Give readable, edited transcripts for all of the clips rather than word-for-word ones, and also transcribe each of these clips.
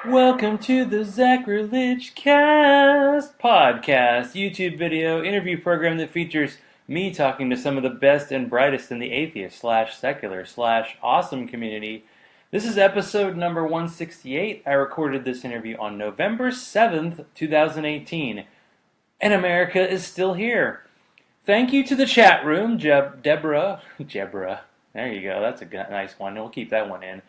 Welcome to the Zachrilege Cast podcast, YouTube video interview program that features me talking to some of the best and brightest in the atheist / secular / awesome community. This is episode number 168. I recorded this interview on November 7th, 2018. And America is still here. Thank you to the chat room, Deborah. There you go. That's a nice one. We'll keep that one in.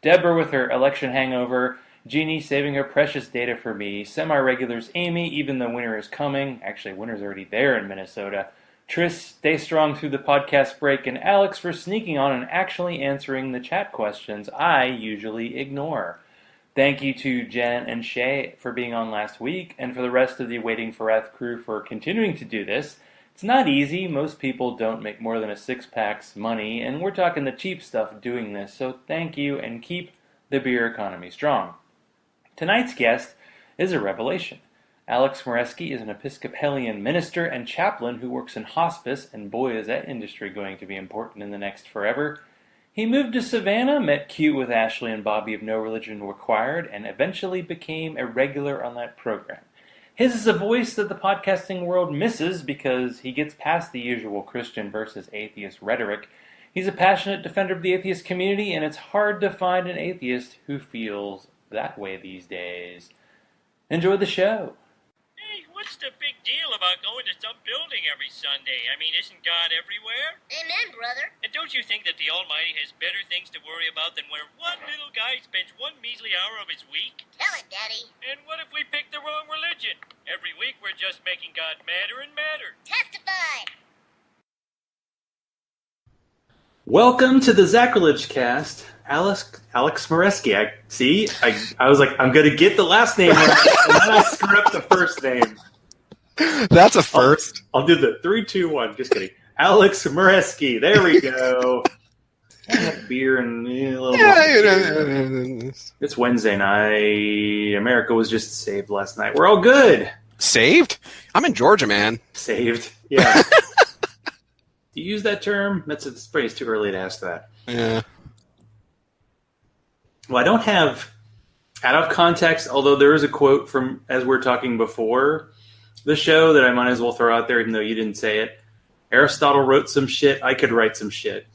Deborah with her election hangover. Jeannie saving her precious data for me. Semi-regulars Amy, even though winter is coming. Actually, winter's already there in Minnesota. Tris, stay strong through the podcast break. And Alex for sneaking on and actually answering the chat questions I usually ignore. Thank you to Jen and Shay for being on last week, and for the rest of the Waiting for Wrath crew for continuing to do this. It's not easy. Most people don't make more than a six-pack's money, and we're talking the cheap stuff doing this, so thank you, and keep the beer economy strong. Tonight's guest is a revelation. Alex Moreschi is an Episcopalian minister and chaplain who works in hospice, and boy is that industry going to be important in the next forever. He moved to Savannah, met cute with Ashley and Bobby of No Religion Required, and eventually became a regular on that program. His is a voice that the podcasting world misses because he gets past the usual Christian versus atheist rhetoric. He's a passionate defender of the atheist community, and it's hard to find an atheist who feels that way these days. Enjoy the show. Hey, what's the big deal about going to some building every Sunday? I mean, isn't God everywhere? Amen, brother. And don't you think that the Almighty has better things to worry about than where one little guy spends one measly hour of his week? Tell it, Daddy. And what if we pick the wrong religion? Every week we're just making God madder and madder. Testify. Welcome to the Zachrilege Cast, Alex Moreschi. I was like, I'm going to get the last name right, and then I screw up the first name. That's a first. I'll do the 3, 2, 1. Just kidding. Alex Moreschi. There we go. I have beer and a little more. It's Wednesday night. America was just saved last night. We're all good. Saved? I'm in Georgia, man. Saved. Yeah. Do you use that term? It's probably too early to ask that. Yeah. Well, I don't have out of context, although there is a quote from, as we're talking before the show, that I might as well throw out there, even though you didn't say it. Aristotle wrote some shit. I could write some shit.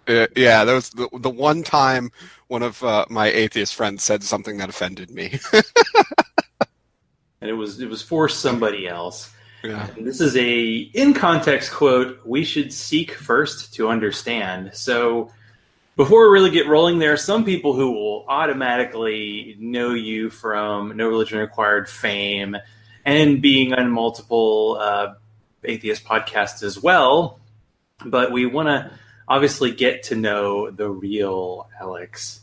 Yeah, that was the one time one of my atheist friends said something that offended me. And it was for somebody else. Yeah. And this is a in-context quote. We should seek first to understand. So before we really get rolling, there are some people who will automatically know you from No Religion Required fame and being on multiple atheist podcasts as well. But we want to obviously get to know the real Alex.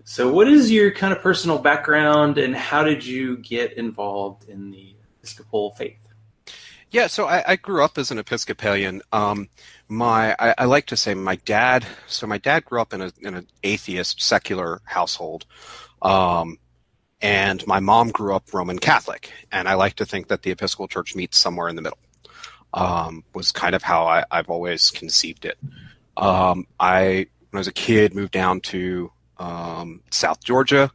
So what is your kind of personal background, and how did you get involved in the Episcopal faith? Yeah, so I grew up as an Episcopalian. I like to say my dad grew up in an atheist secular household, and my mom grew up Roman Catholic, and I like to think that the Episcopal Church meets somewhere in the middle. Was kind of how I've always conceived it. When I was a kid, moved down to South Georgia.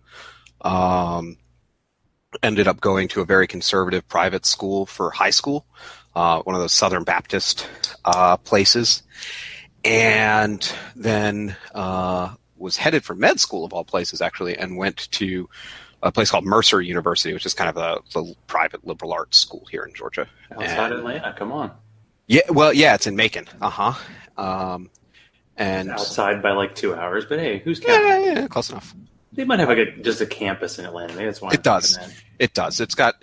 Ended up going to a very conservative private school for high school, one of those Southern Baptist places, and then was headed for med school of all places, actually, and went to a place called Mercer University, which is kind of a private liberal arts school here in Georgia. Outside Atlanta, come on. Yeah, well, yeah, it's in Macon. And Outside by like 2 hours, but hey, who's counting? Yeah, close enough. They might have just a campus in Atlanta. Maybe that's why. It does. It does. It's got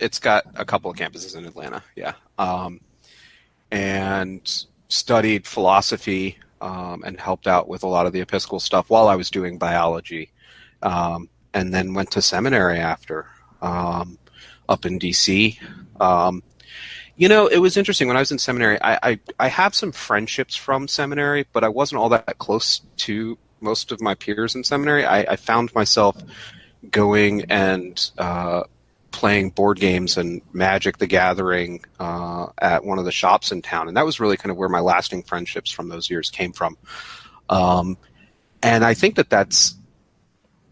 a couple of campuses in Atlanta. Yeah. And studied philosophy and helped out with a lot of the Episcopal stuff while I was doing biology, and then went to seminary after up in D.C. It was interesting when I was in seminary. I have some friendships from seminary, but I wasn't all that close to most of my peers in seminary. I found myself going and playing board games and Magic the Gathering at one of the shops in town. And that was really kind of where my lasting friendships from those years came from. And I think that's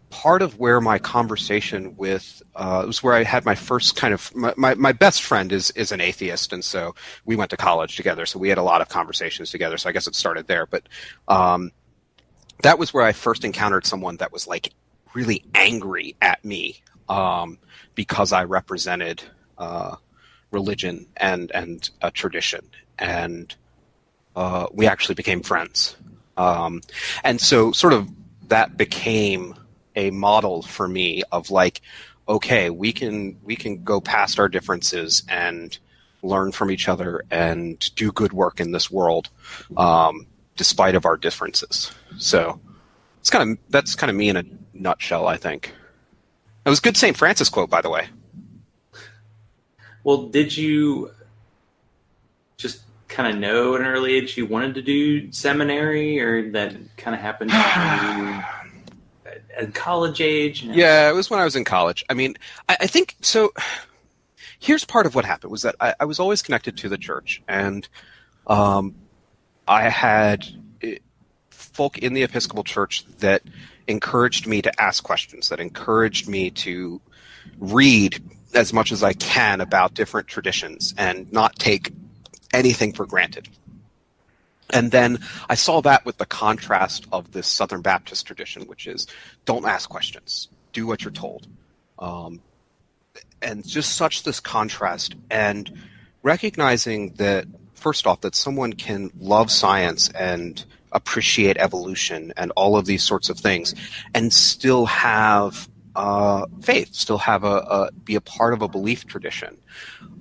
part of where my conversation with it was where I had my first kind of my best friend is an atheist, and so we went to college together, so we had a lot of conversations together, so I guess it started there. But that was where I first encountered someone that was like really angry at me because I represented religion and a tradition, and we actually became friends, and so sort of that became a model for me of like, okay, we can go past our differences and learn from each other and do good work in this world, despite of our differences. So that's kind of me in a nutshell, I think. It was a good St. Francis quote, by the way. Well, did you just kind of know at an early age you wanted to do seminary, or that kind of happened to you at college age? Yeah, it was when I was in college. I mean, I think so. Here's part of what happened was that I was always connected to the church, and I had folk in the Episcopal Church that encouraged me to ask questions, that encouraged me to read as much as I can about different traditions and not take anything for granted. And then I saw that with the contrast of this Southern Baptist tradition, which is don't ask questions, do what you're told. And just such this contrast, and recognizing that, first off, that someone can love science and appreciate evolution and all of these sorts of things and still have faith, still have be a part of a belief tradition,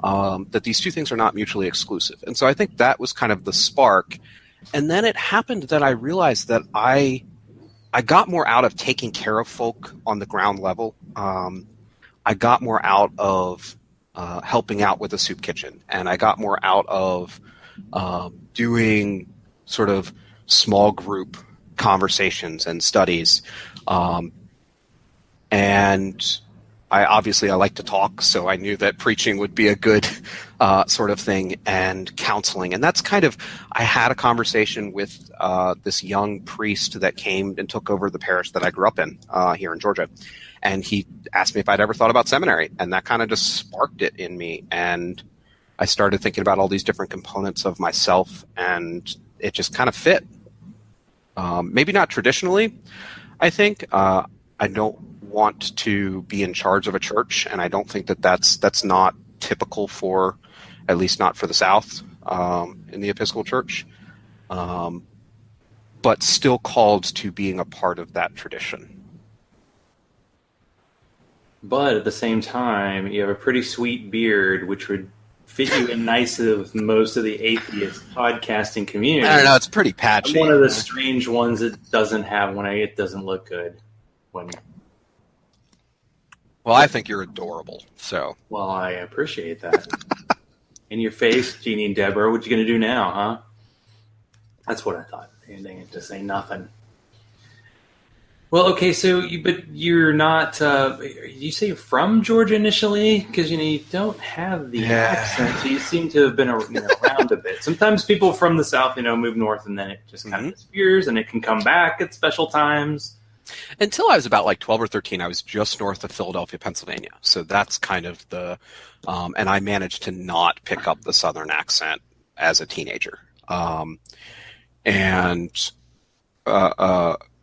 that these two things are not mutually exclusive. And so I think that was kind of the spark. And then it happened that I realized that I got more out of taking care of folk on the ground level. I got more out of helping out with the soup kitchen, and I got more out of doing sort of small group conversations and studies. And I like to talk, so I knew that preaching would be a good sort of thing, and counseling. And that's kind of, I had a conversation with this young priest that came and took over the parish that I grew up in here in Georgia. And he asked me if I'd ever thought about seminary, and that kind of just sparked it in me. And I started thinking about all these different components of myself, and it just kind of fit. Maybe not traditionally, I think. I don't want to be in charge of a church, and I don't think that that's not typical for, at least not for the South in the Episcopal Church, but still called to being a part of that tradition. But at the same time, you have a pretty sweet beard, which would fit you in nicely with most of the atheist podcasting community. I don't know, it's pretty patchy. I'm one of the strange ones that doesn't have one. It doesn't look good. Well, I think you're adorable. So. Well, I appreciate that. In your face, Jeannie and Deborah. What you gonna do now, huh? That's what I thought. They to say nothing. Well, okay. So, but you're not. You say you're from Georgia initially, because you don't have the accent. So you seem to have been around a bit. Sometimes people from the South, move north, and then it just kind of disappears, and it can come back at special times. Until I was about like 12 or 13, I was just north of Philadelphia, Pennsylvania. So that's kind of the, and I managed to not pick up the Southern accent as a teenager.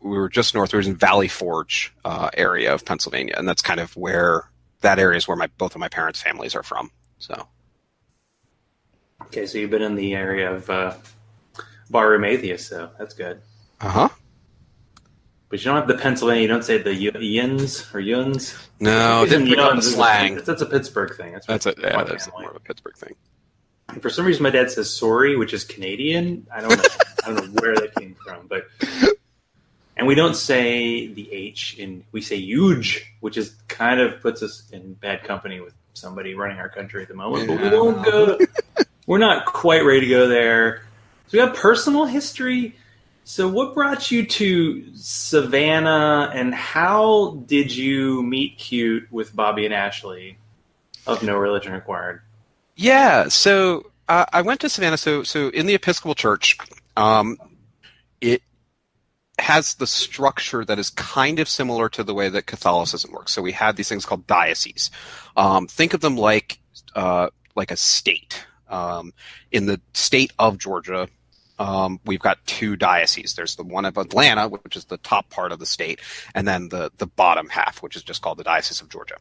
We were just north. We were in Valley Forge area of Pennsylvania, and that's kind of where that area is where both of my parents' families are from. So. Okay, so you've been in the area of barroom atheists, so that's good. Uh-huh. But you don't have the Pennsylvania. You don't say the yins or yuns. No, it didn't pick up the slang. That's a Pittsburgh thing. That's more of a Pittsburgh thing. And for some reason, my dad says sorry, which is Canadian. I don't know. I don't know where that came from, but. And we don't say the H we say huge, which is kind of puts us in bad company with somebody running our country at the moment. Yeah. But we won't go. We're not quite ready to go there. So we have personal history. So what brought you to Savannah, and how did you meet cute with Bobby and Ashley of No Religion Required? Yeah, so I went to Savannah. So in the Episcopal Church, it has the structure that is kind of similar to the way that Catholicism works. So we have these things called dioceses. Think of them like a state. In the state of Georgia, we've got two dioceses. There's the one of Atlanta, which is the top part of the state, and then the bottom half, which is just called the Diocese of Georgia.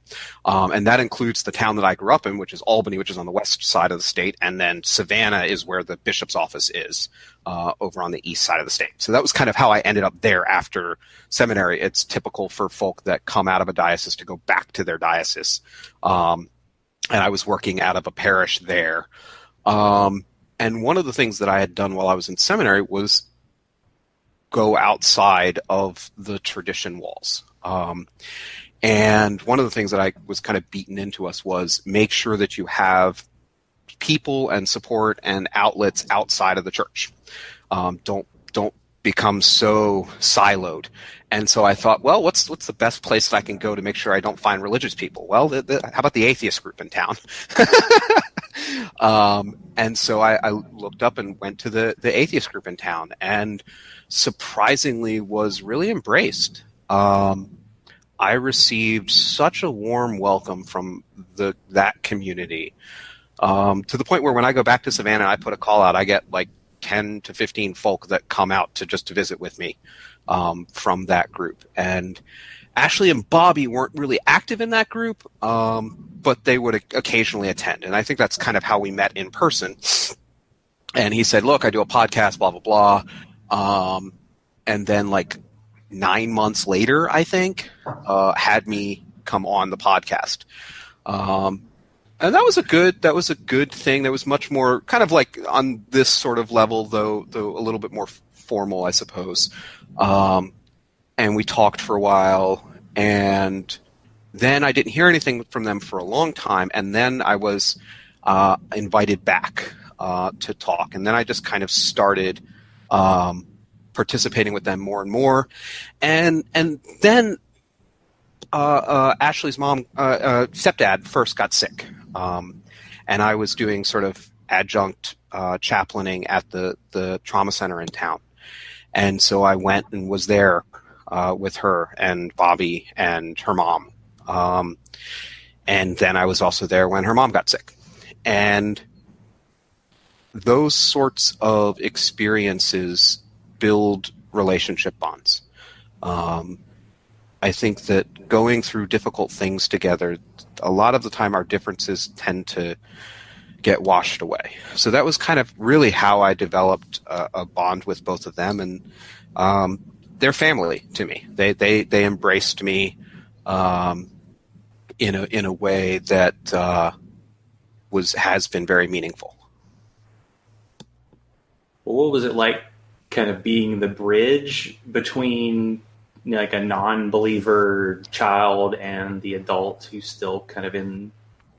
And that includes the town that I grew up in, which is Albany, which is on the west side of the state, and then Savannah is where the bishop's office is, over on the east side of the state. So that was kind of how I ended up there after seminary. It's typical for folk that come out of a diocese to go back to their diocese. And I was working out of a parish there. And one of the things that I had done while I was in seminary was go outside of the tradition walls. And one of the things that I was kind of beaten into us was make sure that you have people and support and outlets outside of the church. Don't become so siloed. And so I thought, well, what's the best place that I can go to make sure I don't find religious people? Well, how about the atheist group in town? And so I looked up and went to the atheist group in town, and surprisingly was really embraced. I received such a warm welcome from that community, to the point where when I go back to Savannah, I put a call out, I get like 10 to 15 folk that come out to visit with me, from that group. And Ashley and Bobby weren't really active in that group, but they would occasionally attend. And I think that's kind of how we met in person. And he said, look, I do a podcast, blah, blah, blah. And then like 9 months later, I think, had me come on the podcast. And that was a good thing. That was much more kind of like on this sort of level, though a little bit more formal, I suppose. And we talked for a while, and then I didn't hear anything from them for a long time. And then I was invited back to talk. And then I just kind of started participating with them more and more. And then Ashley's mom, stepdad, first got sick. And I was doing sort of adjunct chaplaining at the trauma center in town. And so I went and was there with her and Bobby and her mom. And then I was also there when her mom got sick. And those sorts of experiences build relationship bonds. I think that going through difficult things together, a lot of the time our differences tend to get washed away. So that was kind of really how I developed a bond with both of them, and they're family to me. They embraced me in a way that has been very meaningful. Well, what was it like, kind of being the bridge between like a non-believer child and the adult who's still kind of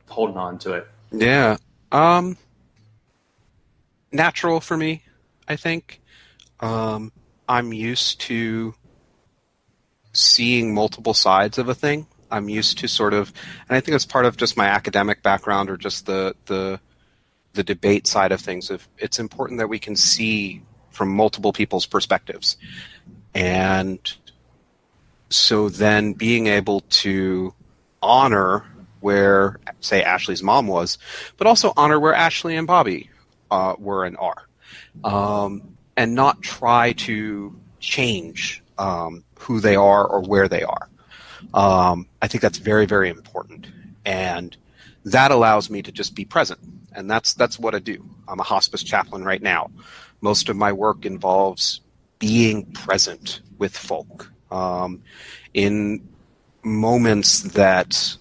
holding on to it? Yeah. Natural for me, I think. I'm used to seeing multiple sides of a thing. I'm used to sort of, and I think it's part of just my academic background or just the debate side of things. It's important that we can see from multiple people's perspectives. And so then being able to honor where, say, Ashley's mom was, but also honor where Ashley and Bobby were and are, and not try to change who they are or where they are. I think that's very, very important. And that allows me to just be present. And that's what I do. I'm a hospice chaplain right now. Most of my work involves being present with folk in moments that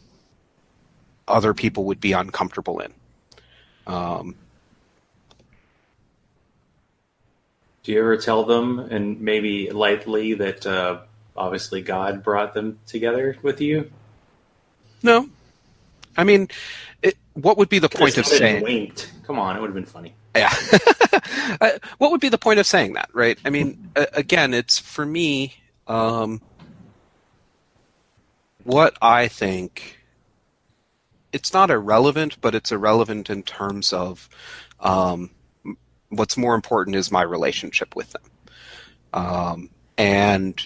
other people would be uncomfortable in. Do you ever tell them, and maybe lightly, that obviously God brought them together with you? No. I mean, what would be the point of saying... Winked. Come on, it would have been funny. Yeah. What would be the point of saying that, right? I mean, again, it's, for me, what I think... It's not irrelevant, but it's irrelevant in terms of what's more important is my relationship with them. And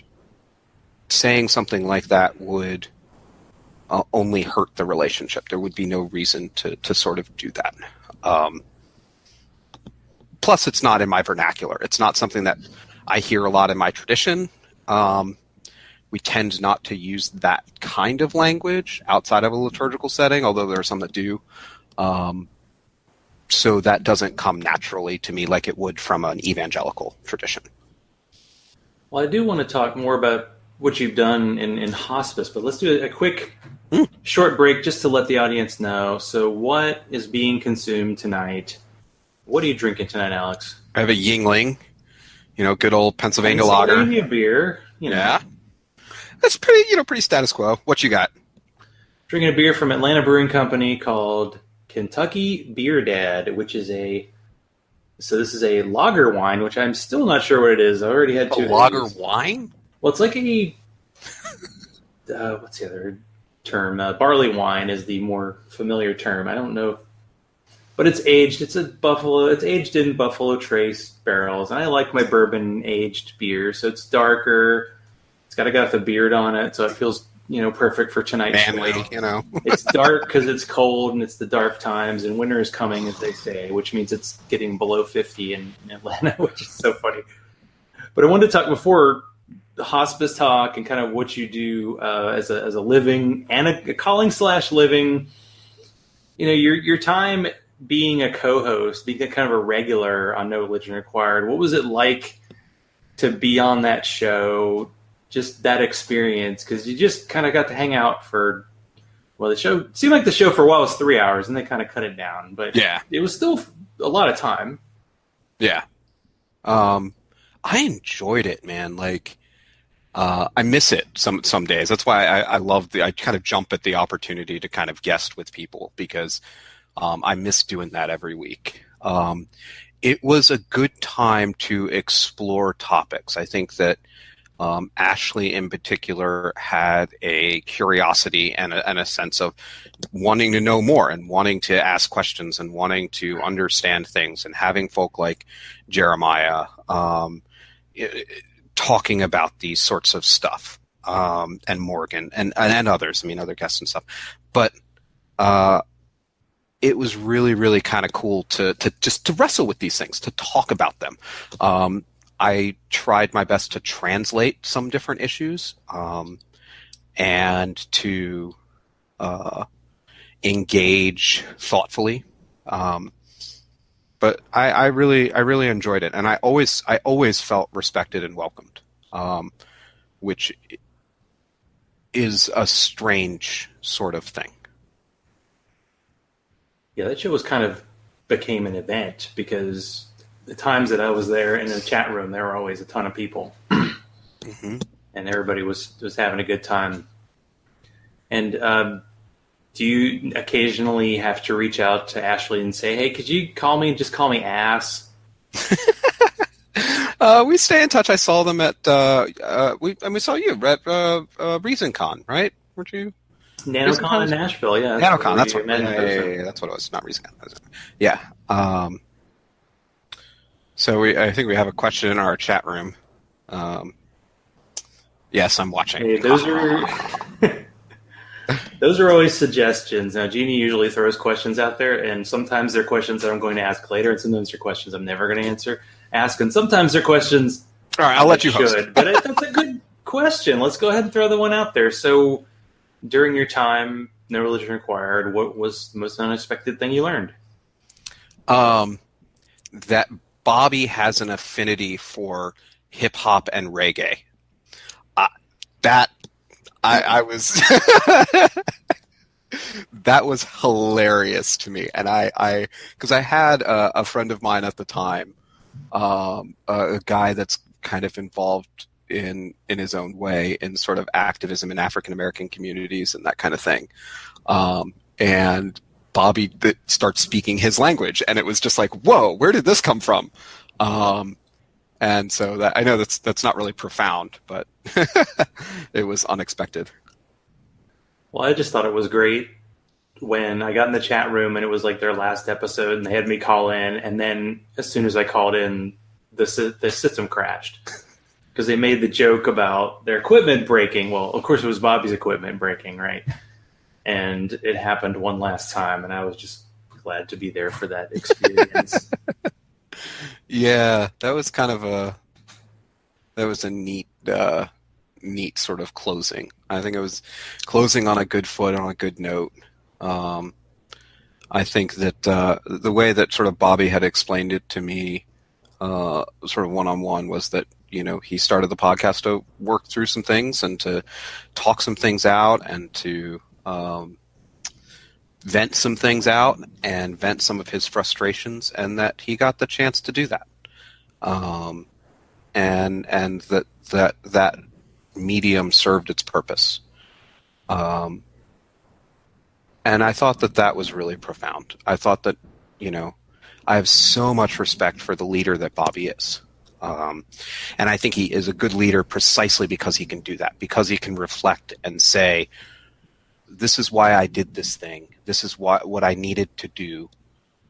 saying something like that would only hurt the relationship. There would be no reason to sort of do that. Plus, it's not in my vernacular. It's not something that I hear a lot in my tradition. We tend not to use that kind of language outside of a liturgical setting, although there are some that do. So that doesn't come naturally to me like it would from an evangelical tradition. Well, I do want to talk more about what you've done in hospice, but let's do a quick short break just to let the audience know. So what is being consumed tonight? What are you drinking tonight, Alex? I have a Yingling, good old Pennsylvania lager. Beer. Yeah. That's pretty status quo. What you got? Drinking a beer from Atlanta Brewing Company called Kentucky Beer Dad, which is this is a lager wine, which I'm still not sure what it is. I already had two. A lager wine? Well, it's like a what's the other term? Barley wine is the more familiar term. I don't know, but it's aged. It's aged in Buffalo Trace barrels, and I like my bourbon aged beer, so it's darker. It's got a beard on it, so it feels perfect for tonight's manly, show. It's dark because it's cold and it's the dark times, and winter is coming, as they say, which means it's getting below 50 in Atlanta, which is so funny. But I wanted to talk before the hospice talk and kind of what you do as a living and a calling / living. Your time being a co-host, being kind of a regular on No Religion Required. What was it like to be on that show? Just that experience, because you just kind of got to hang out the show seemed like the show for a while was 3 hours, and they kind of cut it down, but yeah, it was still a lot of time. Yeah. I enjoyed it, man. I miss it some days. That's why I kind of jump at the opportunity to kind of guest with people, because I miss doing that every week. It was a good time to explore topics. I think that Ashley in particular had a curiosity and a sense of wanting to know more and wanting to ask questions and wanting to understand things, and having folk like Jeremiah talking about these sorts of stuff, and Morgan and others, other guests and stuff. But it was really, really kind of cool to wrestle with these things, to talk about them. I tried my best to translate some different issues, and to engage thoughtfully. But I really enjoyed it, and I always felt respected and welcomed, which is a strange sort of thing. Yeah, that show became an event, because the times that I was there in the chat room, there were always a ton of people, and everybody was having a good time. And do you occasionally have to reach out to Ashley and say, "Hey, could you just call me ass"? We stay in touch. I saw them at we saw you at ReasonCon, right? Weren't you? NanoCon in Nashville, yeah. NanoCon, that's what. Yeah, that's what it was. Not ReasonCon. Yeah. So I think we have a question in our chat room. Yes, I'm watching. Hey, those are always suggestions. Now, Jeannie usually throws questions out there, and sometimes they're questions that I'm going to ask later, and sometimes they're questions I'm never going to ask, and sometimes they're questions. All right, I'll let you host. But that's a good question. Let's go ahead and throw the one out there. So, during your time, No Religion Required, what was the most unexpected thing you learned? That Bobby has an affinity for hip hop and reggae. I was that was hilarious to me, and because I had a friend of mine at the time, a guy that's kind of involved in his own way in sort of activism in African American communities and that kind of thing, and Bobby starts speaking his language, and it was just like, whoa, where did this come from? And so that I know that's not really profound, but it was unexpected. Well, I just thought it was great when I got in the chat room and it was like their last episode, and they had me call in, and then as soon as I called in, the system crashed. because they made the joke about their equipment breaking. Well, of course, it was Bobby's equipment breaking, right? And it happened one last time, and I was just glad to be there for that experience. Yeah, that was kind of a neat sort of closing. I think it was closing on a good foot, on a good note. I think that the way that sort of Bobby had explained it to me, sort of one-on-one, was that, you know, he started the podcast to work through some things and to talk some things out and to vent some things out and vent some of his frustrations, and that he got the chance to do that. And that medium served its purpose. And I thought that was really profound. I thought that, you know, I have so much respect for the leader that Bobby is. And I think he is a good leader precisely because he can do that, because he can reflect and say, this is why I did this thing. This is what I needed to do.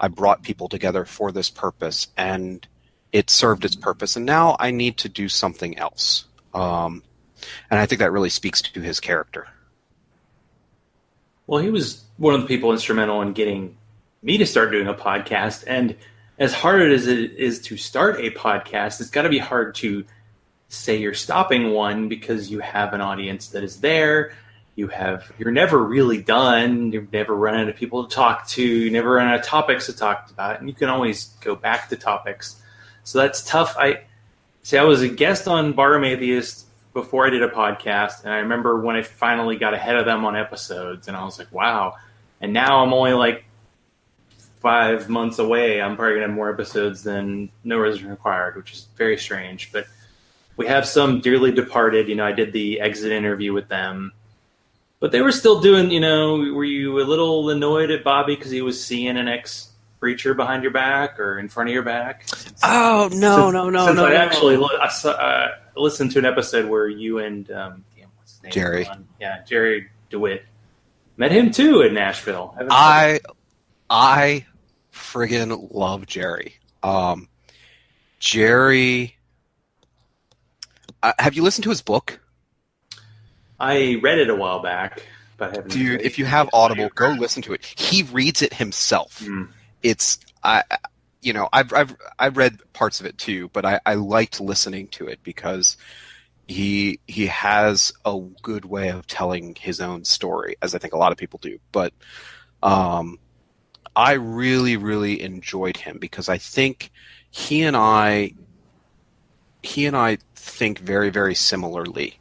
I brought people together for this purpose, and it served its purpose, and now I need to do something else. And I think that really speaks to his character. Well, he was one of the people instrumental in getting me to start doing a podcast, and as hard as it is to start a podcast, it's got to be hard to say you're stopping one because you have an audience that is there. You're never really done. You've never run out of people to talk to. You never run out of topics to talk about, and you can always go back to topics. So that's tough. I was a guest on Barroom Atheist before I did a podcast, and I remember when I finally got ahead of them on episodes, and I was like, wow. And now I'm only like 5 months away. I'm probably going to have more episodes than No Reservation Required, which is very strange. But we have some dearly departed. You know, I did the exit interview with them. But they were still doing, you know, were you a little annoyed at Bobby because he was seeing an ex-preacher behind your back or in front of your back? Oh, no. I actually listened to an episode where you and, what's his name? Jerry. Jerry DeWitt. Met him, too, in Nashville. I friggin' love Jerry. Jerry, have you listened to his book? I read it a while back, but I haven't. Dude, if you have Audible, go listen to it. He reads it himself. It's I've read parts of it too, but I liked listening to it because he has a good way of telling his own story, as I think a lot of people do. But I really, really enjoyed him because I think he and I think very, very similarly.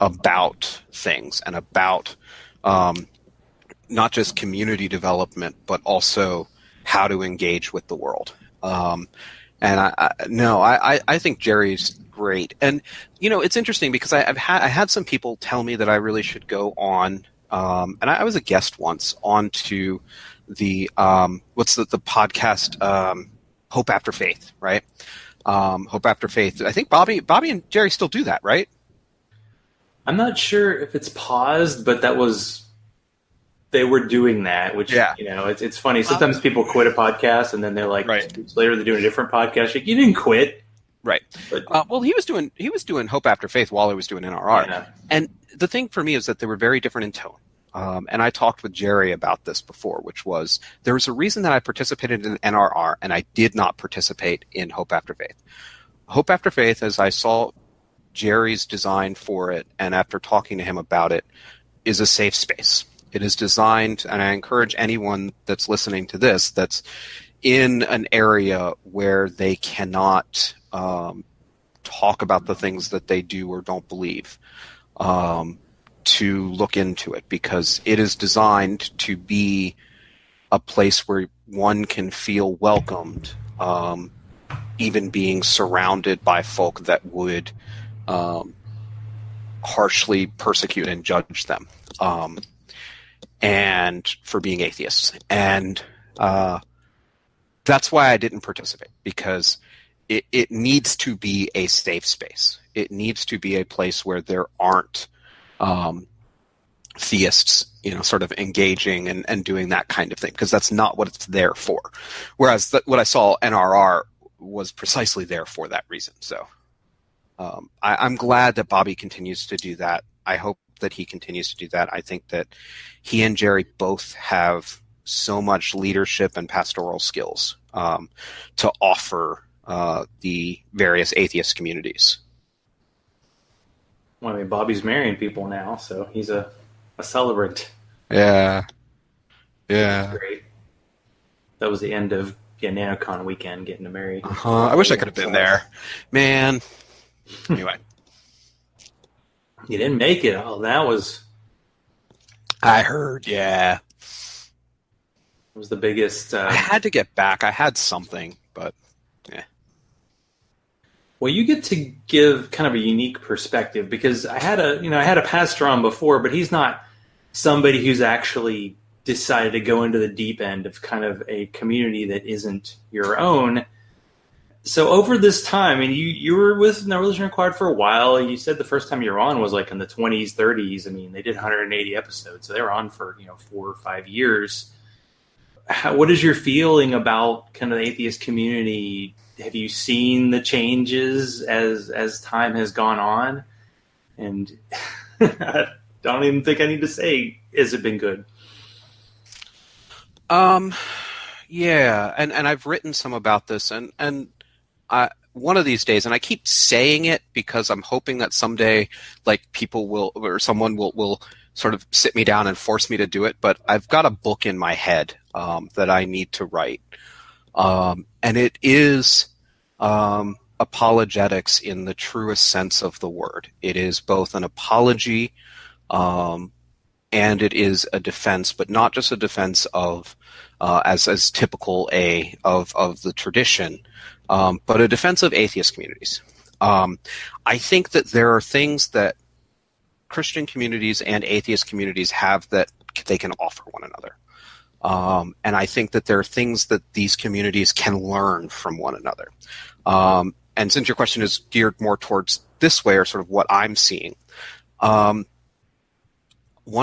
About things and about not just community development, but also how to engage with the world. And I think Jerry's great. And, you know, it's interesting because I had some people tell me that I really should go on, and I was a guest once on to the podcast, Hope After Faith, right? Hope After Faith. I think Bobby and Jerry still do that, right? I'm not sure if it's paused, but they were doing that, which, you know, it's funny. Sometimes people quit a podcast and then they're like, later they're doing a different podcast. Like, you didn't quit. Right. But, well, he was doing Hope After Faith while he was doing NRR. Yeah. And the thing for me is that they were very different in tone. And I talked with Jerry about this before, which was there was a reason that I participated in NRR and I did not participate in Hope After Faith. Hope After Faith, as I saw Jerry's design for it, and after talking to him about it, is a safe space. It is designed, and I encourage anyone that's listening to this that's in an area where they cannot talk about the things that they do or don't believe, to look into it, because it is designed to be a place where one can feel welcomed, even being surrounded by folk that would harshly persecute and judge them, and for being atheists. And that's why I didn't participate, because it needs to be a safe space. It needs to be a place where there aren't theists, you know, sort of engaging and doing that kind of thing, because that's not what it's there for. Whereas what I saw NRR was precisely there for that reason. So. I'm glad that Bobby continues to do that. I hope that he continues to do that. I think that he and Jerry both have so much leadership and pastoral skills to offer the various atheist communities. Well, I mean, Bobby's marrying people now, so he's a celebrant. Yeah. That's great. That was the end of NanoCon weekend, getting to marry. I wish I could have been there. Man. Anyway. You didn't make it. Oh, that was... I heard, yeah. It was the biggest... I had to get back. I had something, but yeah. Well, you get to give kind of a unique perspective, because I had a pastor on before, but he's not somebody who's actually decided to go into the deep end of kind of a community that isn't your own. So over this time, and you were with No Religion Required for a while. You said the first time you were on was like in the 20s, 30s. I mean, they did 180 episodes, so they were on for 4 or 5 years. What is your feeling about kind of the atheist community? Have you seen the changes as time has gone on? And I don't even think I need to say, has it been good? Yeah, and I've written some about this, and one of these days, and I keep saying it because I'm hoping that someday, like, people will, or someone will sort of sit me down and force me to do it, but I've got a book in my head that I need to write. And it is apologetics in the truest sense of the word. It is both an apology and it is a defense, but not just a defense of as typical of the tradition, but a defense of atheist communities. I think that there are things that Christian communities and atheist communities have that they can offer one another. And I think that there are things that these communities can learn from one another. And since your question is geared more towards this way, or sort of what I'm seeing, one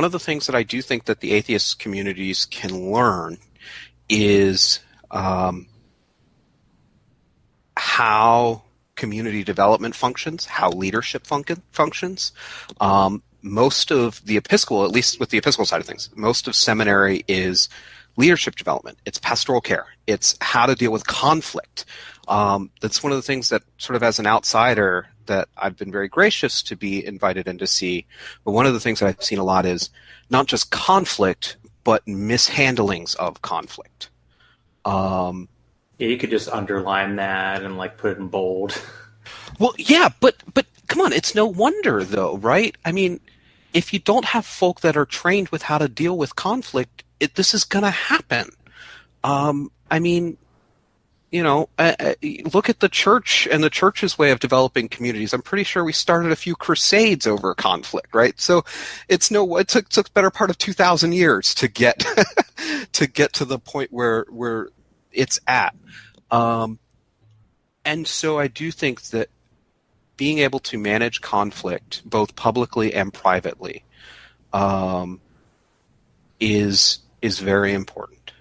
of the things that I do think that the atheist communities can learn is how community development functions, how leadership functions. Most of the Episcopal, at least with the Episcopal side of things, most of seminary is leadership development. It's pastoral care. It's how to deal with conflict. That's one of the things that, sort of as an outsider, that I've been very gracious to be invited in to see. But one of the things that I've seen a lot is not just conflict, but mishandlings of conflict. Yeah, you could just underline that and like put it in bold. Well, yeah, but come on, it's no wonder though, right? I mean, if you don't have folk that are trained with how to deal with conflict, this is going to happen. I mean, look at the church and the church's way of developing communities. I'm pretty sure we started a few crusades over conflict, right? So it took the better part of 2,000 years to get to the point where it's at. And so I do think that being able to manage conflict both publicly and privately is very important.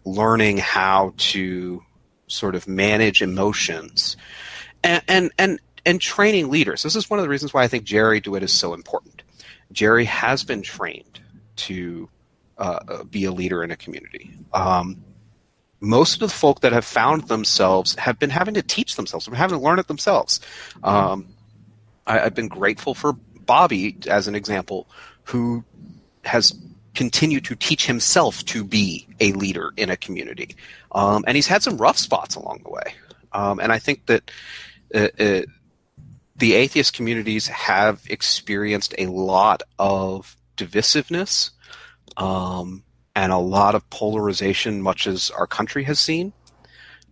Learning how to sort of manage emotions and training leaders. This is one of the reasons why I think Jerry DeWitt is so important. Jerry has been trained to be a leader in a community. Most of the folk that have found themselves have been having to teach themselves, have having to learn it themselves. I've been grateful for Bobby, as an example, who has continued to teach himself to be a leader in a community. And he's had some rough spots along the way. And I think that the atheist communities have experienced a lot of divisiveness, and a lot of polarization, much as our country has seen.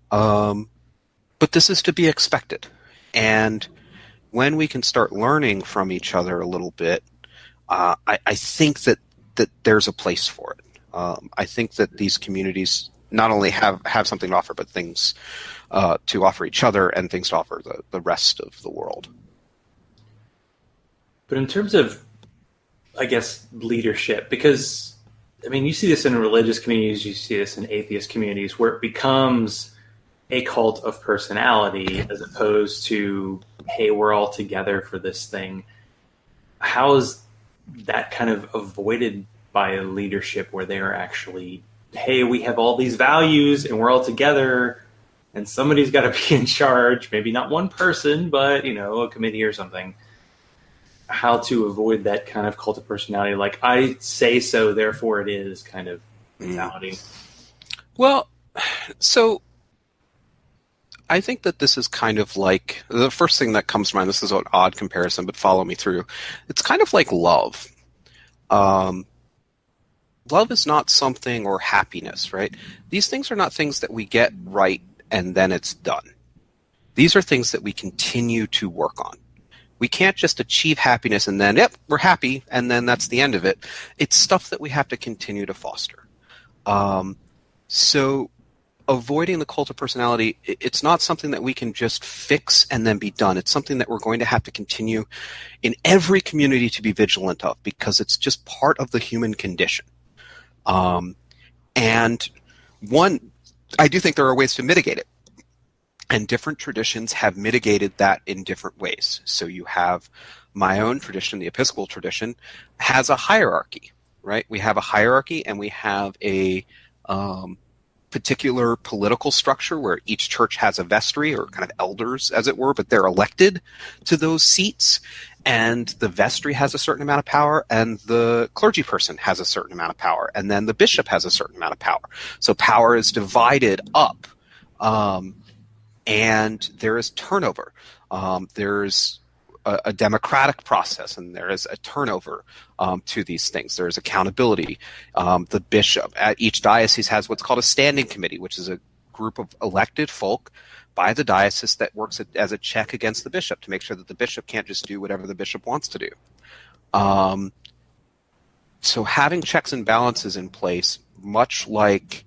But this is to be expected. And when we can start learning from each other a little bit, I think that there's a place for it. I think that these communities not only have something to offer, but things to offer each other and things to offer the rest of the world. But in terms of, I guess, leadership, because I mean, you see this in religious communities, you see this in atheist communities, where it becomes a cult of personality as opposed to, hey, we're all together for this thing. How is that kind of avoided by leadership where they're actually, hey, we have all these values and we're all together and somebody's got to be in charge, maybe not one person, but, a committee or something. How to avoid that kind of cult of personality, like I say so, therefore it is kind of mentality. Well, so I think that this is kind of like, the first thing that comes to mind, this is an odd comparison, but follow me through. It's kind of like love. Love is not something, or happiness, right? These things are not things that we get right and then it's done. These are things that we continue to work on. We can't just achieve happiness and then, yep, we're happy, and then that's the end of it. It's stuff that we have to continue to foster. So avoiding the cult of personality, it's not something that we can just fix and then be done. It's something that we're going to have to continue in every community to be vigilant of, because it's just part of the human condition. And one, I do think there are ways to mitigate it. And different traditions have mitigated that in different ways. So you have my own tradition, the Episcopal tradition, has a hierarchy, right? We have a hierarchy and we have a particular political structure where each church has a vestry, or kind of elders, as it were, but they're elected to those seats. And the vestry has a certain amount of power, and the clergy person has a certain amount of power, and then the bishop has a certain amount of power. So power is divided up. And there is turnover. There's a democratic process, and there is a turnover to these things. There is accountability. The bishop at each diocese has what's called a standing committee, which is a group of elected folk by the diocese that works as a check against the bishop to make sure that the bishop can't just do whatever the bishop wants to do. So having checks and balances in place, much like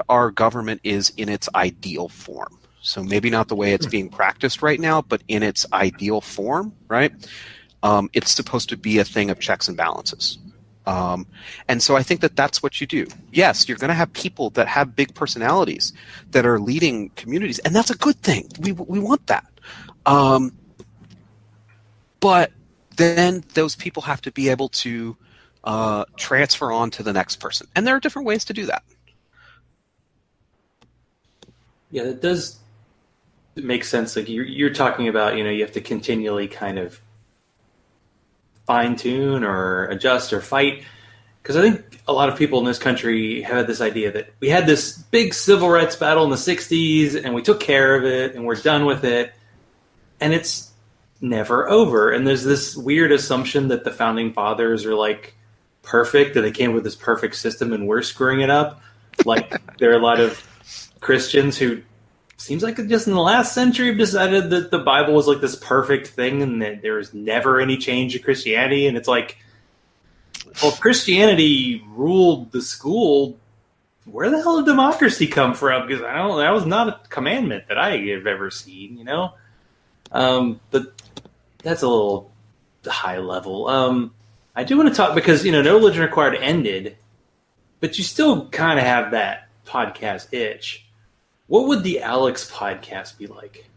our government is in its ideal form. So maybe not the way it's being practiced right now, but in its ideal form, right? It's supposed to be a thing of checks and balances. And so I think that that's what you do. Yes, you're going to have people that have big personalities that are leading communities, and that's a good thing. We want that. But then those people have to be able to transfer on to the next person. And there are different ways to do that. Yeah, that does make sense. Like you're talking about, you have to continually kind of fine tune or adjust or fight. Because I think a lot of people in this country have this idea that we had this big civil rights battle in the 60s and we took care of it and we're done with it. And it's never over. And there's this weird assumption that the founding fathers are like perfect, and they came with this perfect system and we're screwing it up. Like there are a lot of Christians who seems like just in the last century have decided that the Bible was like this perfect thing and that there was never any change to Christianity. And it's like, well, if Christianity ruled the school, where the hell did democracy come from? Because that was not a commandment that I have ever seen, But that's a little high level. I do want to talk, because, No Religion Required ended, but you still kind of have that podcast itch. What would the Alex podcast be like?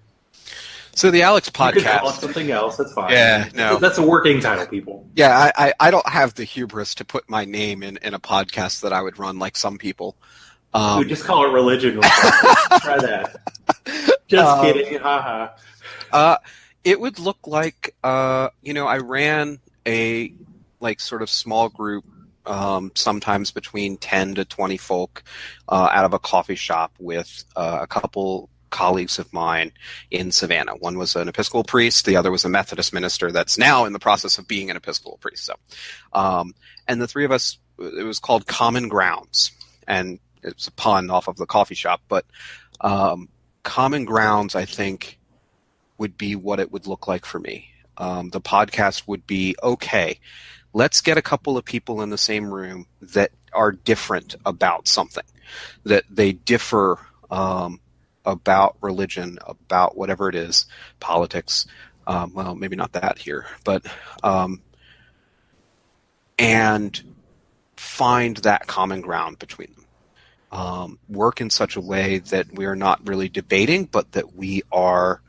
So the Alex podcast, you could call it something else. That's fine. Yeah, no, that's a working title, people. Yeah, I don't have the hubris to put my name in a podcast that I would run like some people. We just call it Religion. Try that. Just kidding. Haha. It would look like I ran a sort of small group. Sometimes between 10 to 20 folk out of a coffee shop with a couple colleagues of mine in Savannah. One was an Episcopal priest. The other was a Methodist minister that's now in the process of being an Episcopal priest. So, and the three of us, it was called Common Grounds. And it's a pun off of the coffee shop. But Common Grounds, I think, would be what it would look like for me. The podcast would be, okay, let's get a couple of people in the same room that are different about something, that they differ about religion, about whatever it is, politics. Well, maybe not that here, but and find that common ground between them. work in such a way that we are not really debating, but that we are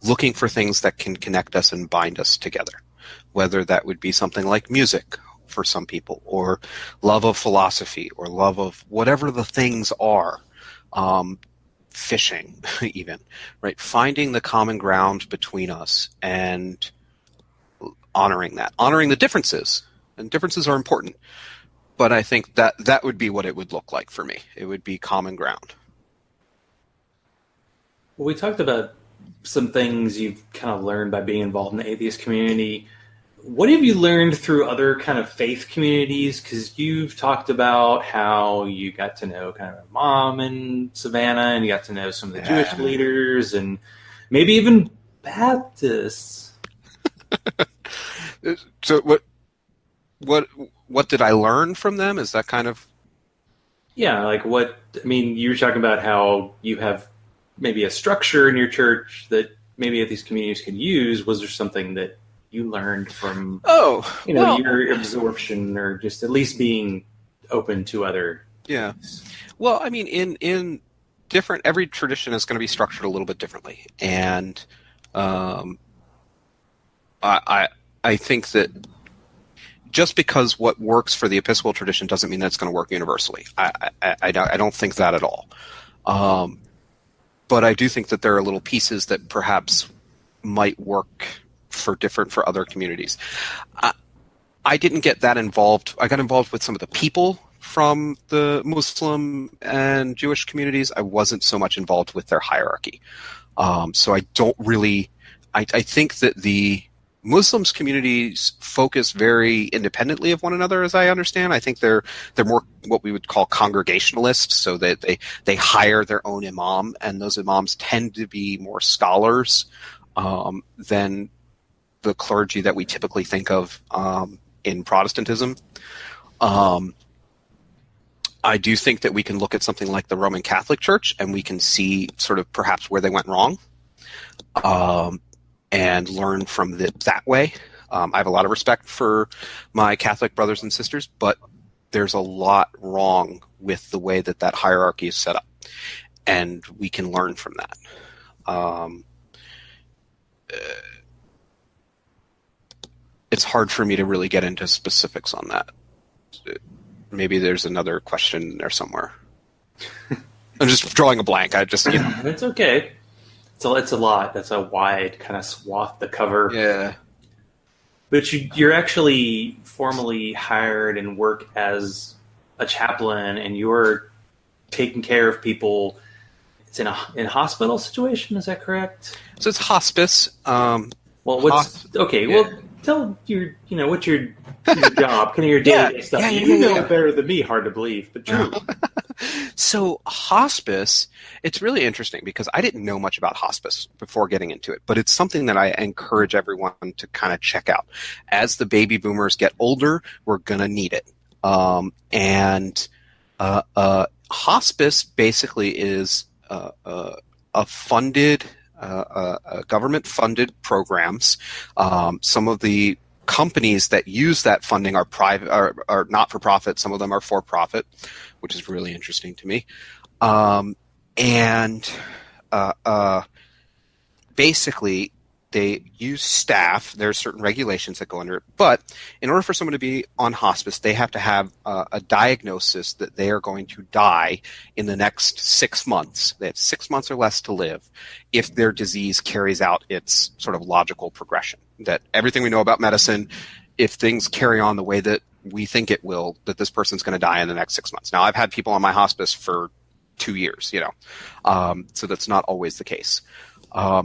looking for things that can connect us and bind us together, whether that would be something like music for some people, or love of philosophy, or love of whatever the things are, fishing even, right? Finding the common ground between us and honoring the differences. And differences are important. But I think that would be what it would look like for me. It would be common ground. Well, we talked about some things you've kind of learned by being involved in the atheist community. What have you learned through other kind of faith communities? Because you've talked about how you got to know kind of mom in Savannah, and you got to know some of the Jewish leaders, and maybe even Baptists. So what did I learn from them? Is that kind of... Yeah, like what, I mean, you were talking about how you have maybe a structure in your church that maybe at these communities can use. Was there something that you learned from, your absorption, or just at least being open to other? Yeah. Well, I mean, in different, every tradition is going to be structured a little bit differently. And I think that just because what works for the Episcopal tradition doesn't mean that it's going to work universally. I don't think that at all. But I do think that there are little pieces that perhaps might work for other communities. I didn't get that involved. I got involved with some of the people from the Muslim and Jewish communities. I wasn't so much involved with their hierarchy. So I don't really... I think that the Muslims communities focus very independently of one another, as I understand. I think they're more what we would call congregationalists, so that they hire their own imam, and those imams tend to be more scholars than the clergy that we typically think of in Protestantism. I do think that we can look at something like the Roman Catholic Church, and we can see sort of perhaps where they went wrong. And learn from that way. I have a lot of respect for my Catholic brothers and sisters, but there's a lot wrong with the way that hierarchy is set up, and we can learn from that. It's hard for me to really get into specifics on that. Maybe there's another question there somewhere. I'm just drawing a blank. It's okay. It's a lot. That's a wide kind of swath to cover. Yeah. But you're actually formally hired and work as a chaplain, and you're taking care of people. It's in a hospital situation. Is that correct? So it's hospice. Well, okay? Yeah. Well, tell what's your job, kind of your day-to-day stuff. Yeah, you know better than me. Hard to believe, but true. So hospice, it's really interesting because I didn't know much about hospice before getting into it, but it's something that I encourage everyone to kind of check out. As the baby boomers get older, we're going to need it. Hospice basically is a funded, government-funded programs. Some of the companies that use that funding are private, are not for profit. Some of them are for profit, which is really interesting to me. Basically, they use staff. There's certain regulations that go under it. But in order for someone to be on hospice, they have to have a diagnosis that they are going to die in the next 6 months. They have 6 months or less to live if their disease carries out its sort of logical progression. That everything we know about medicine, if things carry on the way that we think it will, that this person's going to die in the next 6 months. Now, I've had people on my hospice for 2 years, so that's not always the case.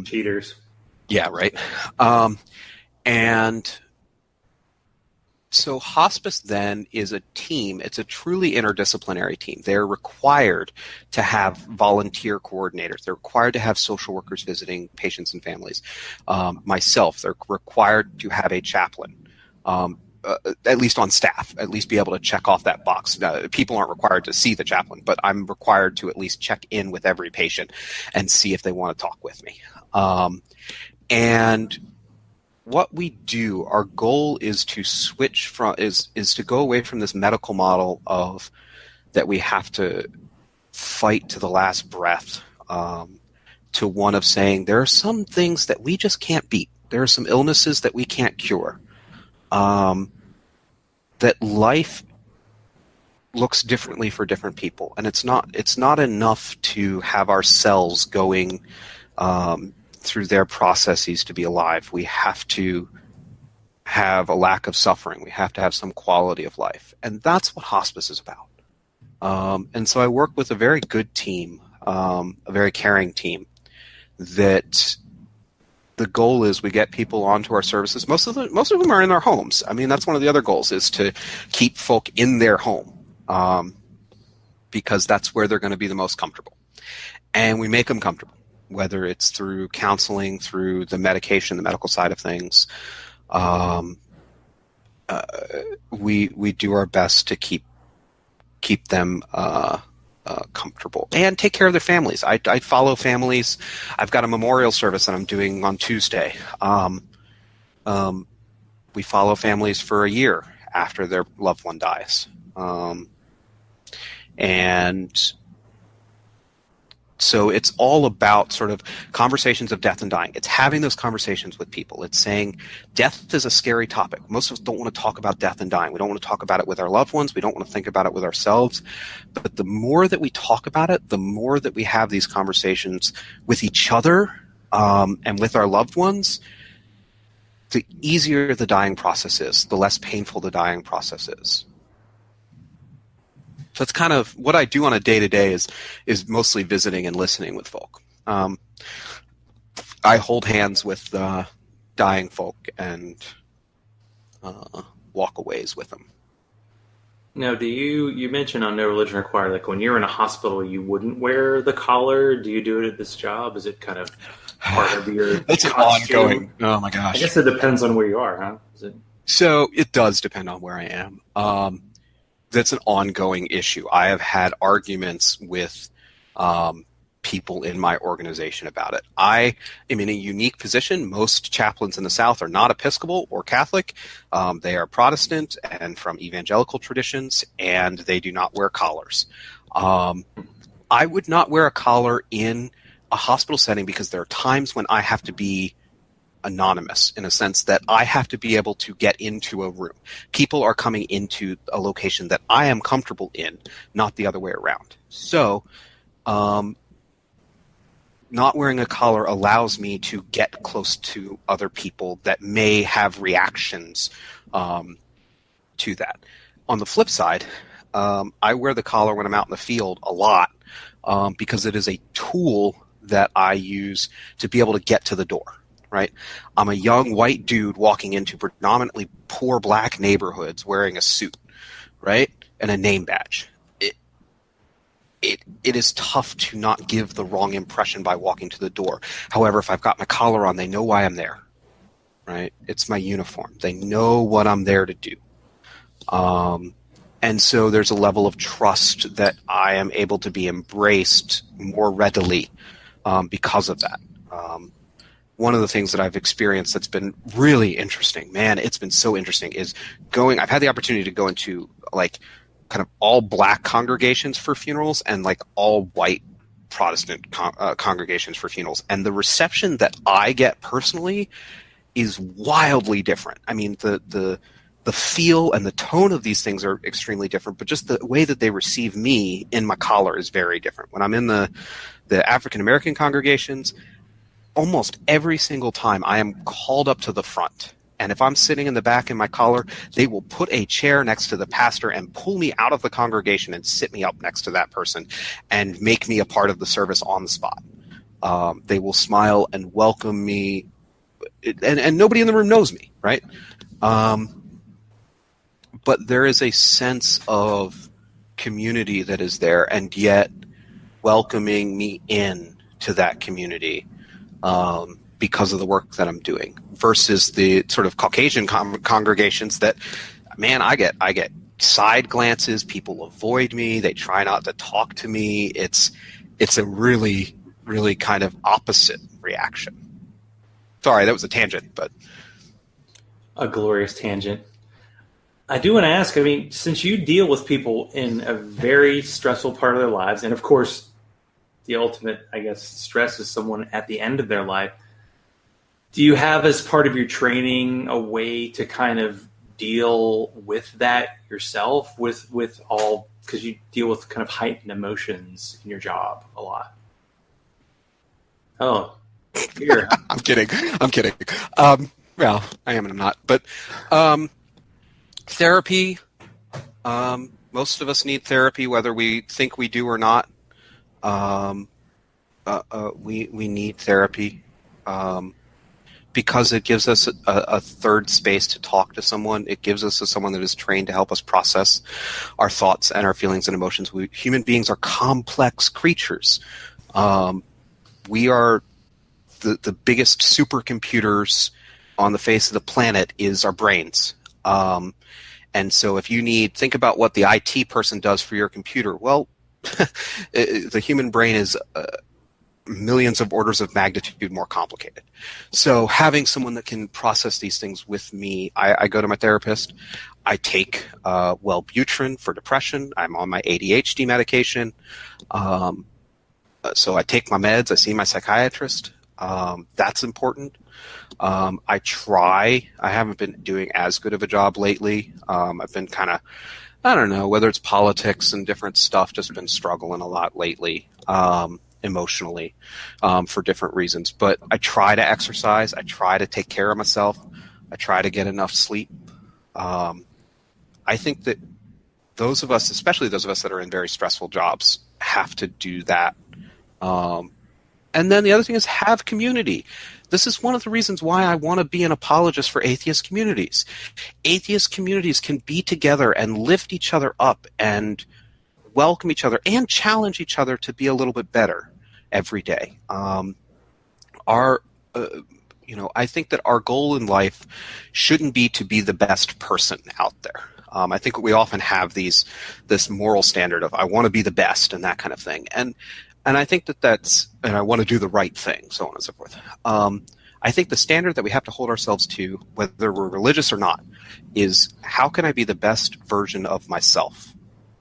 Cheaters. Yeah, right. And so hospice then is a team. It's a truly interdisciplinary team. They're required to have volunteer coordinators. They're required to have social workers visiting patients and families. Myself, they're required to have a chaplain, at least on staff, at least be able to check off that box. People aren't required to see the chaplain, but I'm required to at least check in with every patient and see if they want to talk with me. And what we do, our goal is to switch from is to go away from this medical model of that we have to fight to the last breath, to one of saying there are some things that we just can't beat. There are some illnesses that we can't cure. That life looks differently for different people, and it's not enough to have our cells going through their processes to be alive. We have to have a lack of suffering. We have to have some quality of life, and that's what hospice is about. And so I work with a very good team, a very caring team, that the goal is we get people onto our services. Most of them are in their homes. I mean, that's one of the other goals, is to keep folk in their home, because that's where they're going to be the most comfortable. And we make them comfortable, whether it's through counseling, through the medication, the medical side of things. We do our best to keep them comfortable and take care of their families. I follow families. I've got a memorial service that I'm doing on Tuesday. We follow families for a year after their loved one dies. And so it's all about sort of conversations of death and dying. It's having those conversations with people. It's saying death is a scary topic. Most of us don't want to talk about death and dying. We don't want to talk about it with our loved ones. We don't want to think about it with ourselves. But the more that we talk about it, the more that we have these conversations with each other and with our loved ones, the easier the dying process is, the less painful the dying process is. So it's kind of what I do on a day-to-day is mostly visiting and listening with folk. I hold hands with dying folk and walk a ways with them. Now, you mentioned on No Religion Required, like when you're in a hospital, you wouldn't wear the collar. Do you do it at this job? Is it kind of part of your That's costume? ongoing. Oh my gosh. I guess it depends on where you are, huh? So it does depend on where I am. That's an ongoing issue. I have had arguments with people in my organization about it. I am in a unique position. Most chaplains in the South are not Episcopal or Catholic. They are Protestant and from evangelical traditions, and they do not wear collars. I would not wear a collar in a hospital setting because there are times when I have to be anonymous, in a sense that I have to be able to get into a room. People are coming into a location that I am comfortable in, not the other way around. So, not wearing a collar allows me to get close to other people that may have reactions to that. On the flip side, I wear the collar when I'm out in the field a lot because it is a tool that I use to be able to get to the door. Right, I'm a young white dude walking into predominantly poor black neighborhoods wearing a suit, right, and a name badge. It is tough to not give the wrong impression by walking to the door. However, if I've got my collar on, they know why I'm there, right? It's my uniform. They know what I'm there to do. And so there's a level of trust that I am able to be embraced more readily because of that. One of the things that I've experienced that's been really interesting, man, it's been so interesting, is I've had the opportunity to go into like kind of all black congregations for funerals and like all white Protestant congregations for funerals. And the reception that I get personally is wildly different. I mean, the feel and the tone of these things are extremely different, but just the way that they receive me in my collar is very different. When I'm in the African-American congregations, almost every single time I am called up to the front. And if I'm sitting in the back in my collar, they will put a chair next to the pastor and pull me out of the congregation and sit me up next to that person and make me a part of the service on the spot. They will smile and welcome me, and nobody in the room knows me, right? But there is a sense of community that is there, and yet welcoming me in to that community because of the work that I'm doing, versus the sort of Caucasian congregations that, man, I get side glances. People avoid me. They try not to talk to me. It's a really, really kind of opposite reaction. Sorry, that was a tangent, but a glorious tangent. I do want to ask, I mean, since you deal with people in a very stressful part of their lives, and of course, the ultimate, I guess, stress is someone at the end of their life, do you have as part of your training a way to kind of deal with that yourself, with all, because you deal with kind of heightened emotions in your job a lot? Oh, here. I'm kidding. Well, I am and I'm not. But therapy, most of us need therapy, whether we think we do or not. We need therapy because it gives us a third space to talk to someone. It gives us someone that is trained to help us process our thoughts and our feelings and emotions. Human beings are complex creatures. We are the biggest supercomputers on the face of the planet is our brains. And so if you think about what the IT person does for your computer. Well, the human brain is millions of orders of magnitude more complicated. So having someone that can process these things with me, I go to my therapist. I take Wellbutrin for depression. I'm on my ADHD medication. So I take my meds. I see my psychiatrist. That's important. I haven't been doing as good of a job lately. I've been kind of, I don't know, whether it's politics and different stuff, just been struggling a lot lately, emotionally, for different reasons. But I try to exercise. I try to take care of myself. I try to get enough sleep. I think that those of us, especially those of us that are in very stressful jobs, have to do that. And then the other thing is have community. This is one of the reasons why I want to be an apologist for atheist communities. Atheist communities can be together and lift each other up and welcome each other and challenge each other to be a little bit better every day. I think that our goal in life shouldn't be to be the best person out there. I think we often have this moral standard of I want to be the best and that kind of thing. And I think and I want to do the right thing, so on and so forth. I think the standard that we have to hold ourselves to, whether we're religious or not, is how can I be the best version of myself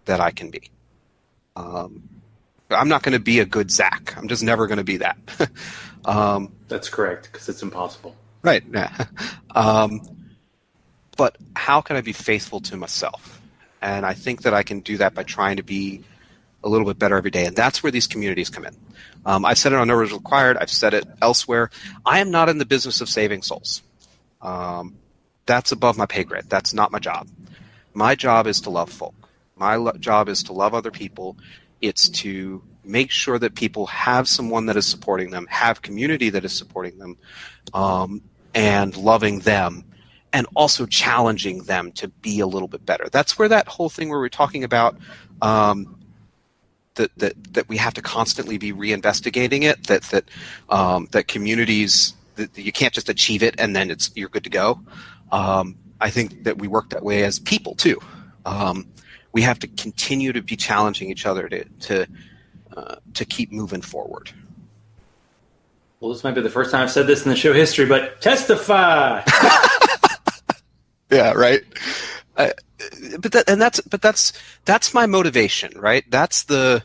that I can be? I'm not going to be a good Zach. I'm just never going to be that. That's correct, because it's impossible. Right. Yeah. But how can I be faithful to myself? And I think that I can do that by trying to be a little bit better every day, and that's where these communities come in. I've said it on No Rules Required. I've said it elsewhere. I am not in the business of saving souls. That's above my pay grade. That's not my job. My job is to love folk. My job is to love other people. It's to make sure that people have someone that is supporting them, have community that is supporting them, and loving them, and also challenging them to be a little bit better. That's where that whole thing where we're talking about that we have to constantly be reinvestigating it. That communities, that you can't just achieve it and then you're good to go. I think that we work that way as people too. We have to continue to be challenging each other to keep moving forward. Well, this might be the first time I've said this in the show history, but testify. Yeah, right. But that's my motivation, right? That's the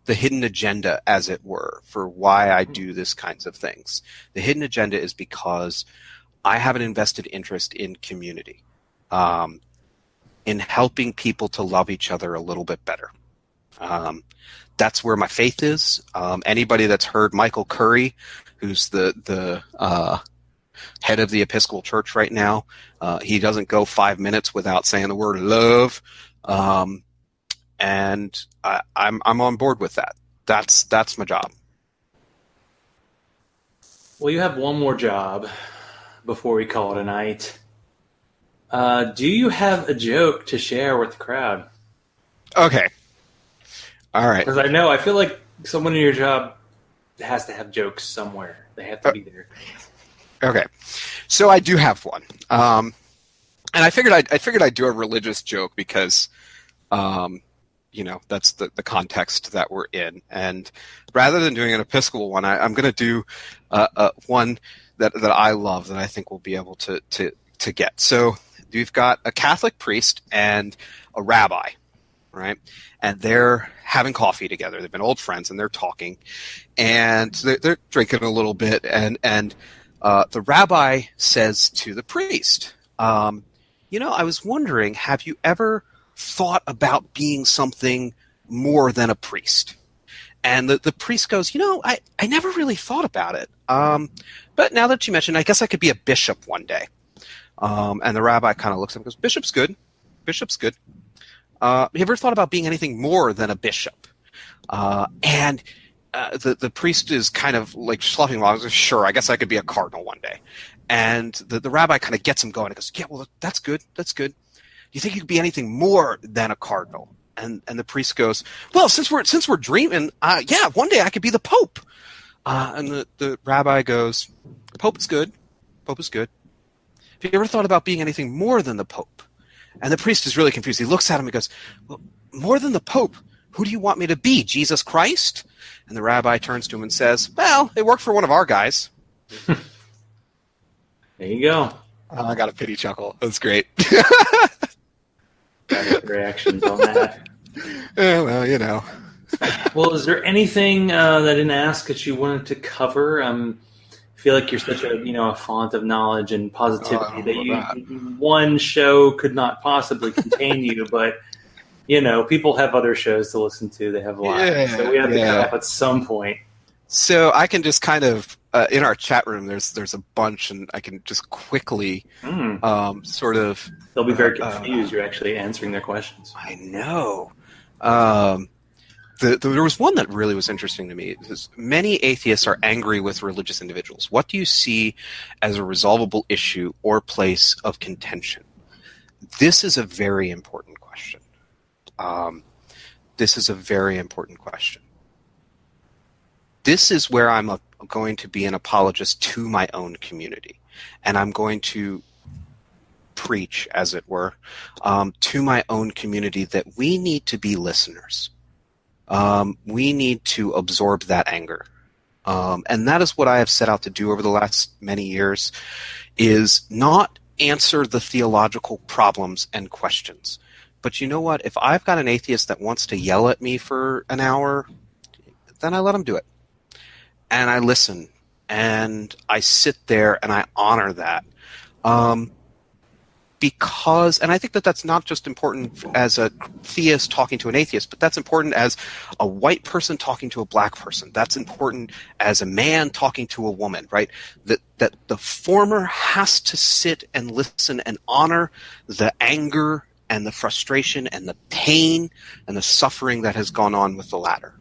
hidden agenda, as it were, for why I do this kinds of things. The hidden agenda is because I have an invested interest in community, in helping people to love each other a little bit better. That's where my faith is. Anybody that's heard Michael Curry, who's the head of the Episcopal Church right now, he doesn't go 5 minutes without saying the word love, and I'm on board with that. That's my job. Well, you have one more job before we call it a night. Do you have a joke to share with the crowd? Okay. All right. Because I feel like someone in your job has to have jokes somewhere. They have to be there. Okay, so I do have one, and I figured I'd do a religious joke because, that's the context that we're in, and rather than doing an Episcopal one, I'm going to do one that I love that I think we'll be able to get. So we've got a Catholic priest and a rabbi, right? And they're having coffee together. They've been old friends, and they're talking, and they're drinking a little bit. And the rabbi says to the priest, I was wondering, have you ever thought about being something more than a priest? And the priest goes, I never really thought about it. But now that you mention, I guess I could be a bishop one day. And the rabbi kind of looks at him and goes, Bishop's good. Bishop's good. Have you ever thought about being anything more than a bishop? And the priest is kind of like sloughing along. Goes, sure, I guess I could be a cardinal one day. And the rabbi kind of gets him going. He goes, yeah, well, that's good. That's good. You think you could be anything more than a cardinal? And the priest goes, well, since we're dreaming, yeah, one day I could be the Pope. And the rabbi goes, the Pope is good. Pope is good. Have you ever thought about being anything more than the Pope? And the priest is really confused. He looks at him and goes, well, more than the Pope, who do you want me to be, Jesus Christ? And the rabbi turns to him and says, well, it worked for one of our guys. There you go. I got a pity chuckle. That's great. Reactions on that. Yeah, well, Well, is there anything that I didn't ask that you wanted to cover? I feel like you're such a font of knowledge and positivity that one show could not possibly contain you. But people have other shows to listen to. They have lives, so we have to cut off at some point. So I can just kind of in our chat room. There's a bunch, and I can just quickly sort of. They'll be very confused. You're actually answering their questions. I know. There was one that really was interesting to me. Many atheists are angry with religious individuals. What do you see as a resolvable issue or place of contention? This is a very important question. This is where I'm going to be an apologist to my own community. And I'm going to preach, as it were, to my own community that we need to be listeners. We need to absorb that anger. And that is what I have set out to do over the last many years, is not answer the theological problems and questions. But you know what? If I've got an atheist that wants to yell at me for an hour, then I let him do it. And I listen, and I sit there, and I honor that. Because, and I think that that's not just important as a theist talking to an atheist, but that's important as a white person talking to a black person. That's important as a man talking to a woman, right? That the former has to sit and listen and honor the anger and the frustration and the pain and the suffering that has gone on with the latter.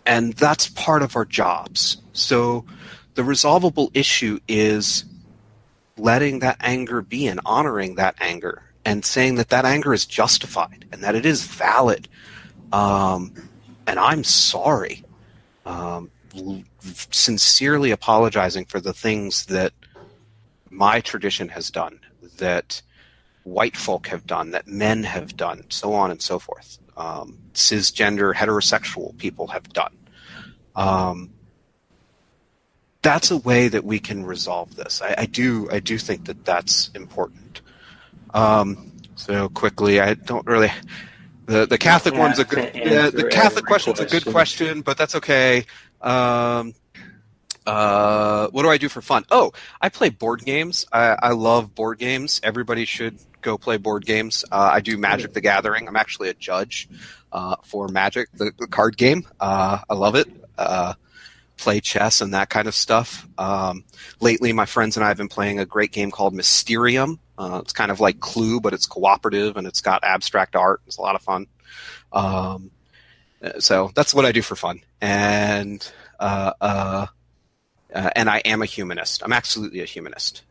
And that's part of our jobs. So the resolvable issue is letting that anger be and honoring that anger and saying that anger is justified and that it is valid. And I'm sorry. Sincerely apologizing for the things that my tradition has done, that white folk have done, that men have done, so on and so forth. Cisgender, heterosexual people have done. That's a way that we can resolve this. I do think that that's important. So quickly, I don't really. The Catholic one's a good. Yeah, the Catholic question's a good question, but that's okay. What do I do for fun? Oh, I play board games. I love board games. Everybody should go play board games. I do Magic the Gathering. I'm actually a judge for Magic, the card game. I love it. Play chess and that kind of stuff. Lately, my friends and I have been playing a great game called Mysterium. It's kind of like Clue, but it's cooperative and it's got abstract art. It's a lot of fun. So that's what I do for fun. And I am a humanist. I'm absolutely a humanist.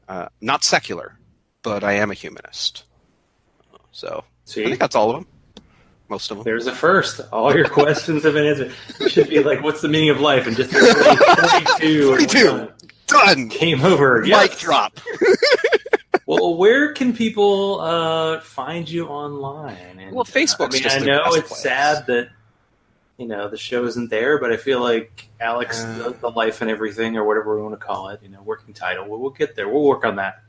Not secular, but I am a humanist. So I think that's all of them. Most of them. There's a first. All your questions have been answered. It should be like, what's the meaning of life? And just 42. 42. Done. Game over. Mic Yes. drop. Well, where can people find you online? And, Well, Facebook's I just I the know best it's place. sad that the show isn't there, but I feel like Alex, the life and everything, or whatever we want to call it, working title. We'll get there. We'll work on that.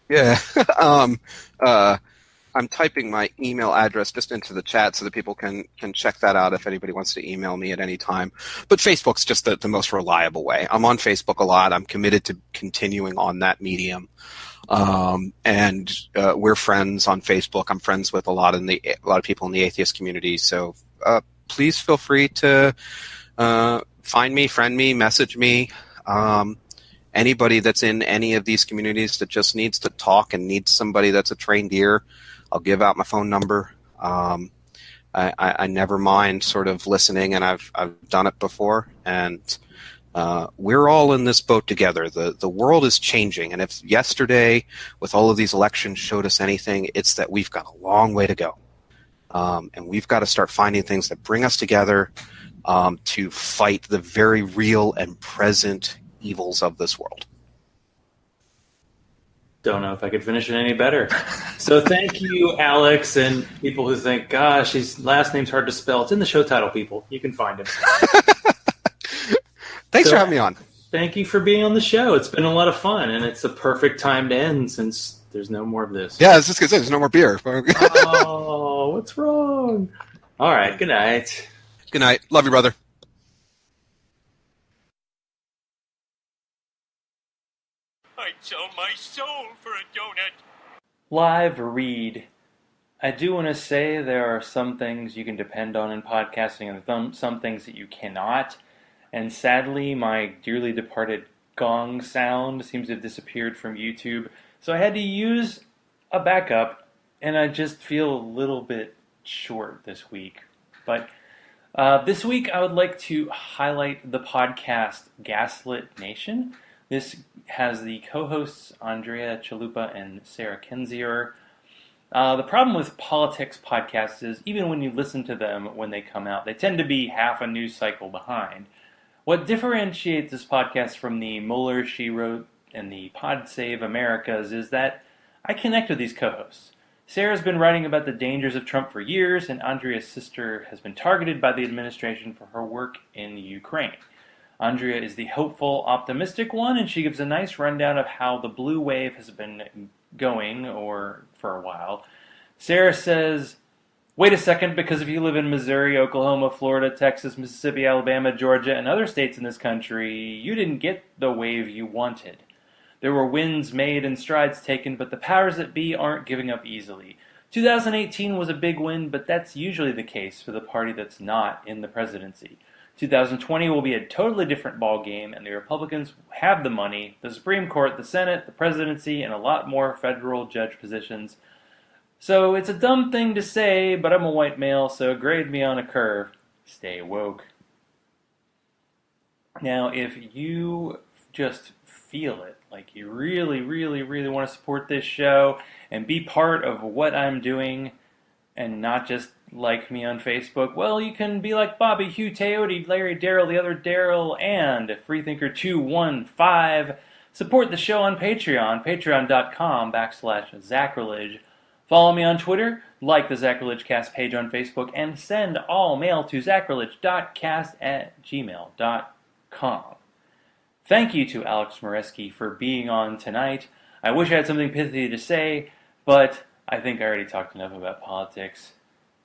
Yeah. I'm typing my email address just into the chat so that people can check that out if anybody wants to email me at any time. But Facebook's just the most reliable way. I'm on Facebook a lot. I'm committed to continuing on that medium. And we're friends on Facebook. I'm friends with a lot of people in the atheist community. So please feel free to find me, friend me, message me. Anybody that's in any of these communities that just needs to talk and needs somebody that's a trained ear, I'll give out my phone number. I never mind sort of listening, and I've done it before. And we're all in this boat together. The world is changing, and if yesterday, with all of these elections, showed us anything, it's that we've got a long way to go, and we've got to start finding things that bring us together to fight the very real and present evils of this world. Don't know if I could finish it any better. So thank you, Alex, and people who think, gosh, his last name's hard to spell. It's in the show title, people. You can find him. Thanks for having me on. Thank you for being on the show. It's been a lot of fun, and it's a perfect time to end since there's no more of this. Yeah, I was just going to say, there's no more beer. Oh, what's wrong? All right, good night. Good night. Love you, brother. I'd sell my soul for a donut. Live read. I do want to say there are some things you can depend on in podcasting and some things that you cannot. And sadly, my dearly departed gong sound seems to have disappeared from YouTube. So I had to use a backup, and I just feel a little bit short this week. But this week I would like to highlight the podcast Gaslit Nation. This has the co-hosts Andrea Chalupa and Sarah Kendzior. The problem with politics podcasts is even when you listen to them when they come out, they tend to be half a news cycle behind. What differentiates this podcast from the Moreschi wrote and the Pod Save Americas is that I connect with these co-hosts. Sarah's been writing about the dangers of Trump for years, and Andrea's sister has been targeted by the administration for her work in Ukraine. Andrea is the hopeful, optimistic one, and she gives a nice rundown of how the blue wave has been going, or for a while. Sarah says, wait a second, because if you live in Missouri, Oklahoma, Florida, Texas, Mississippi, Alabama, Georgia, and other states in this country, you didn't get the wave you wanted. There were wins made and strides taken, but the powers that be aren't giving up easily. 2018 was a big win, but that's usually the case for the party that's not in the presidency. 2020 will be a totally different ballgame, and the Republicans have the money, the Supreme Court, the Senate, the presidency, and a lot more federal judge positions. So it's a dumb thing to say, but I'm a white male, so grade me on a curve. Stay woke. Now, if you just feel it, like you really, really, really want to support this show and be part of what I'm doing and not just like me on Facebook, well, you can be like Bobby, Hugh, Teote, Larry, Daryl, the other Daryl, and Freethinker215. Support the show on Patreon, patreon.com/Zachrilege. Follow me on Twitter, like the Zachrilege Cast page on Facebook, and send all mail to zachrilege.cast@gmail.com. Thank you to Alex Moreschi for being on tonight. I wish I had something pithy to say, but I think I already talked enough about politics.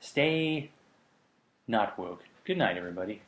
Stay not woke. Good night, everybody.